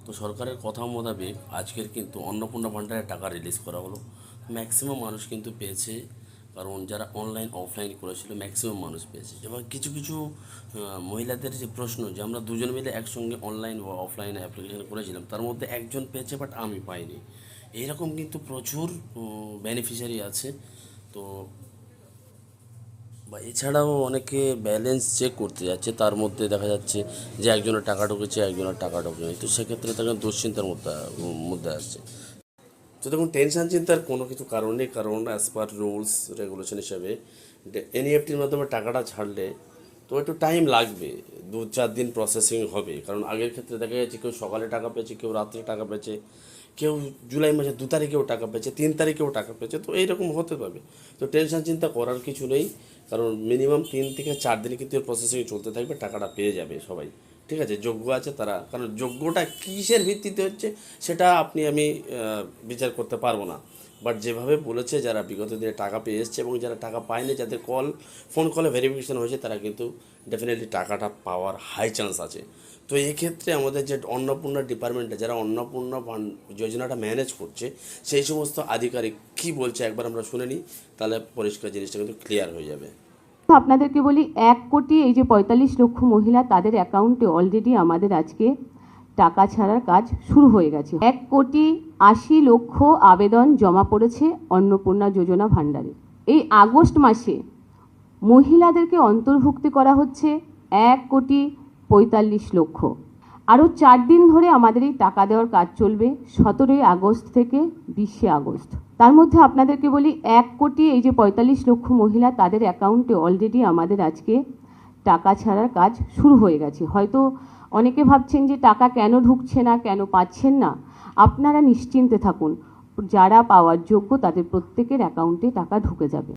তো সরকারের কথা মোতাবেক আজকের কিন্তু অন্নপূর্ণা ভাণ্ডারের টাকা রিলিজ করা হলো। ম্যাক্সিমাম মানুষ কিন্তু পেয়েছে, কারণ যারা অনলাইন অফলাইন করেছিল ম্যাক্সিমাম মানুষ পেয়েছে। এবার কিছু কিছু মহিলাদের যে প্রশ্ন যে আমরা দুজন মিলে একসঙ্গে অনলাইন বা অফলাইনে অ্যাপ্লিকেশন করেছিলাম, তার মধ্যে একজন পেয়েছে বাট আমি পাইনি, এইরকম কিন্তু প্রচুর বেনিফিশিয়ারি আছে। তো বা এছাড়াও অনেকে ব্যালেন্স চেক করতে যাচ্ছে, তার মধ্যে দেখা যাচ্ছে যে একজনের টাকা ঢুকেছে একজনের টাকা ঢোকেনি, তো সেক্ষেত্রে তাকে দুশ্চিন্তার মধ্যে মধ্যে আসছে। তো দেখুন, টেনশন চিন্তার কোনো কিছু কারণ নেই, কারণ অ্যাজ পার রুলস রেগুলেশন হিসাবে এনইএফটির মাধ্যমে টাকাটা ছাড়লে তো একটু টাইম লাগবে, 2-4 দিন প্রসেসিং হবে। কারণ আগের ক্ষেত্রে দেখা যাচ্ছে কেউ সকালে টাকা পেয়েছে, কেউ রাত্রে টাকা পেয়েছে, কেউ জুলাই মাসে 2 তারিখেও টাকা পেয়েছে, 3 তারিখেও টাকা পেয়েছে, তো এইরকম হতে পারবে। তো টেনশন চিন্তা করার কিছু নেই, কারণ মিনিমাম 3 থেকে 4 দিন কিন্তু প্রসেসিং চলতে থাকবে, টাকাটা পেয়ে যাবে সবাই। ঠিক আছে, যোগ্য আছে তারা, কারণ যোগ্যটা কিসের ভিত্তিতে হচ্ছে সেটা আমি বিচার করতে পারবো না। বাট যেভাবে বলেছে যারা বিগত দিনে টাকা পেয়ে এসছে এবং যারা টাকা পায়নি, যাদের ফোন কলে ভেরিফিকেশন হয়েছে, তারা কিন্তু ডেফিনেটলি টাকাটা পাওয়ার হাই চান্স আছে। তো এই ক্ষেত্রে আমাদের যে অন্নপূর্ণা ডিপার্টমেন্টে যারা অন্নপূর্ণা যোজনাটা ম্যানেজ করছে, সেই সমস্ত আধিকারিক কী বলছে একবার আমরা শুনে নিই, তাহলে পরিষ্কার জিনিসটা কিন্তু ক্লিয়ার হয়ে যাবে। আপনাদেরকে বলি, 1 কোটি এই যে 45 লক্ষ মহিলা, তাদের অ্যাকাউন্টে অলরেডি আমাদের আজকে টাকা ছাড়ার কাজ শুরু হয়ে গেছে। 1,80,00,000 আবেদন জমা পড়েছে অন্নপূর্ণা যোজনা ভাণ্ডারে। এই আগস্ট মাসে মহিলাদেরকে অন্তর্ভুক্তি করা হচ্ছে 1,45,00,000। আরও 4 দিন ধরে আমাদের এই টাকা দেওয়ার কাজ চলবে, 17ই আগস্ট থেকে 20শে আগস্ট। তার মধ্যে আপনাদেরকে বলি, 1 কোটি এই যে 45 লক্ষ মহিলা, তাদের অ্যাকাউন্টে অলরেডি আমাদের আজকে টাকা ছাড়ার কাজ শুরু হয়ে গেছে। হয়তো অনেকে ভাবছেন যে টাকা কেন ঢুকছে না, কেন পাচ্ছেন না। আপনারা নিশ্চিন্তে থাকুন, যারা পাওয়ার যোগ্য তাদের প্রত্যেকের অ্যাকাউন্টে টাকা ঢুকে যাবে।